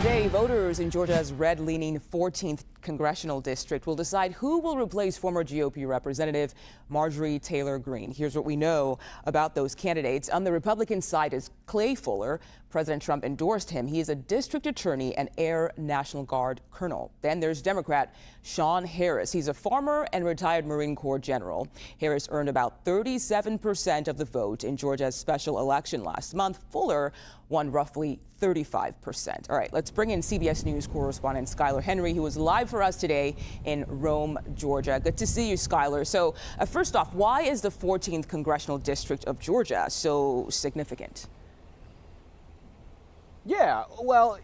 Today, voters in Georgia's red-leaning 14th Congressional District will decide who will replace former GOP Representative Marjorie Taylor Greene. Here's what we know about those candidates. On the Republican side is Clay Fuller. President Trump endorsed him. He is a district attorney and Air National Guard colonel. Then there's Democrat Shawn Harris. He's a former and retired Marine Corps general. Harris earned about 37% of the vote in Georgia's special election last month. Fuller won roughly 35%. All right, let's bring in CBS News correspondent Skyler Henry, who is live for us today in Rome, Georgia. Good to see you, Skyler. So first off, why is the 14th Congressional District of Georgia so significant? Yeah, well,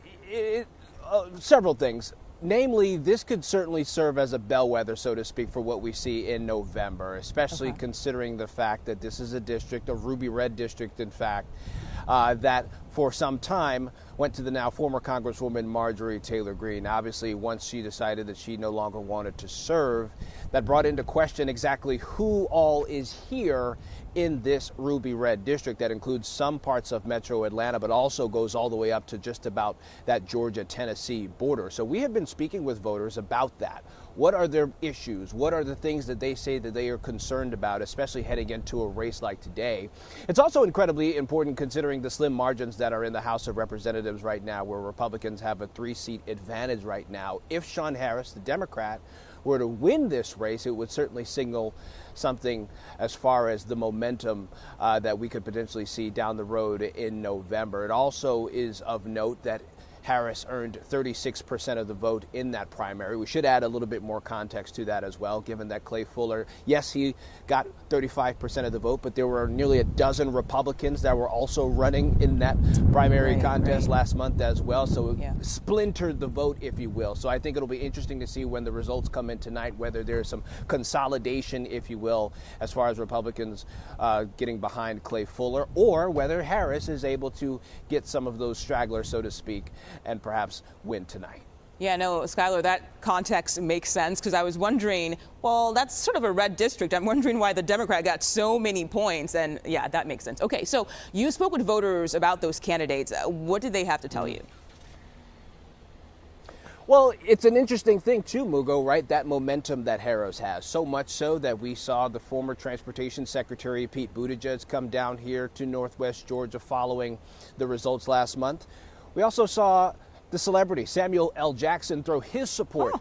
several things. Namely, this could certainly serve as a bellwether, so to speak, for what we see in November, especially considering the fact that this is a district, a ruby red district, in fact, that for some time went to the now former Congresswoman Marjorie Taylor Greene. Obviously, once she decided that she no longer wanted to serve, that brought into question exactly who all is here in this ruby red district that includes some parts of metro Atlanta, but also goes all the way up to just about that Georgia-Tennessee border. So we have been speaking with voters about that. What are their issues? What are the things that they say that they are concerned about, especially heading into a race like today? It's also incredibly important considering the slim margins that are in the House of Representatives right now, where Republicans have a 3-seat advantage right now. If Shawn Harris, the Democrat, were to win this race, it would certainly signal something as far as the momentum that we could potentially see down the road in November. It also is of note that Harris earned 36% of the vote in that primary. We should add a little bit more context to that as well, given that Clay Fuller, yes, he got 35% of the vote, but there were nearly a dozen Republicans that were also running in that primary contest last month as well. So it splintered the vote, if you will. So I think it'll be interesting to see when the results come in tonight, whether there's some consolidation, if you will, as far as Republicans getting behind Clay Fuller, or whether Harris is able to get some of those stragglers, so to speak, and perhaps win tonight. Yeah, no, Skyler, that context makes sense, because I was wondering, well, that's sort of a red district. I'm wondering why the Democrat got so many points. And yeah, that makes sense. Okay, so you spoke with voters about those candidates. What did they have to tell you? Well, it's an interesting thing, too, Mugo, right? That momentum that Harris has. So much so that we saw the former Transportation Secretary, Pete Buttigieg, come down here to Northwest Georgia following the results last month. We also saw the celebrity Samuel L. Jackson throw his support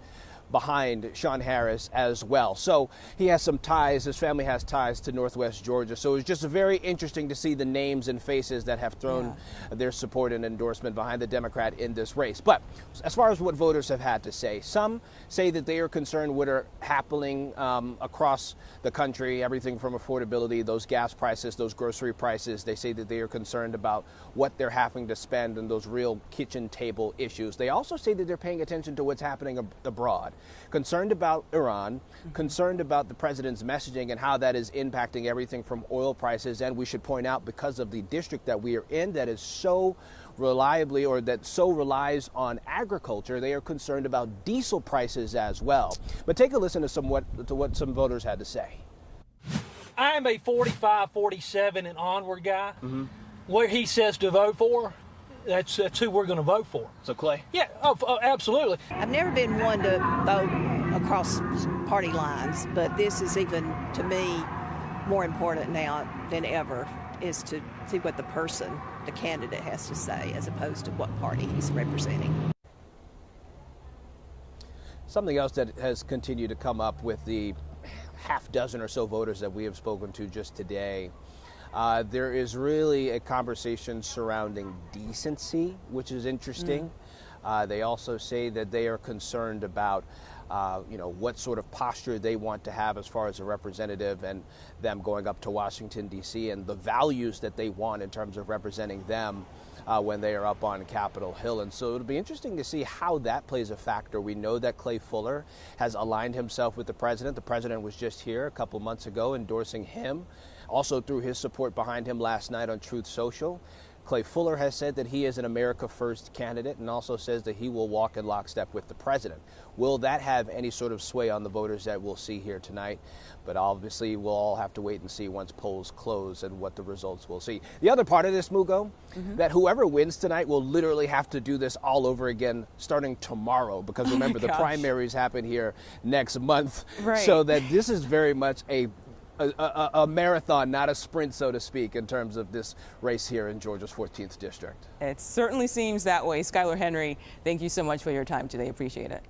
behind Shawn Harris as well. So he has some ties, his family has ties to Northwest Georgia. So it's just very interesting to see the names and faces that have thrown their support and endorsement behind the Democrat in this race. But as far as what voters have had to say, some say that they are concerned what are happening across the country, everything from affordability, those gas prices, those grocery prices. They say that they are concerned about what they're having to spend and those real kitchen table issues. They also say that they're paying attention to what's happening abroad. Concerned about Iran, concerned about the president's messaging and how that is impacting everything from oil prices. And we should point out, because of the district that we are in that is so reliably, or that so relies on agriculture, they are concerned about diesel prices as well. But take a listen to what some voters had to say. I'm a 45, 47 and onward guy. Where he says to vote for, that's who we're going to vote for. So Clay? Yeah, absolutely. I've never been one to vote across party lines, but this is even, to me, more important now than ever, is to see what the person, the candidate, has to say, as opposed to what party he's representing. Something else that has continued to come up with the half dozen or so voters that we have spoken to just today, there is really a conversation surrounding decency, which is interesting. They also say that they are concerned about, what sort of posture they want to have as far as a representative and them going up to Washington, D.C., and the values that they want in terms of representing them when they are up on Capitol Hill. And so it'll be interesting to see how that plays a factor. We know that Clay Fuller has aligned himself with the president. The president was just here a couple months ago endorsing him, also threw his support behind him last night on Truth Social. Clay Fuller has said that he is an America First candidate and also says that he will walk in lockstep with the president. Will that have any sort of sway on the voters that we'll see here tonight? But obviously, we'll all have to wait and see once polls close and what the results we'll see. The other part of this, Mugo, that whoever wins tonight will literally have to do this all over again starting tomorrow, because remember, the primaries happen here next month. Right. So that this is very much a marathon, not a sprint, so to speak, in terms of this race here in Georgia's 14th district. It certainly seems that way. Skyler Henry, thank you so much for your time today. Appreciate it.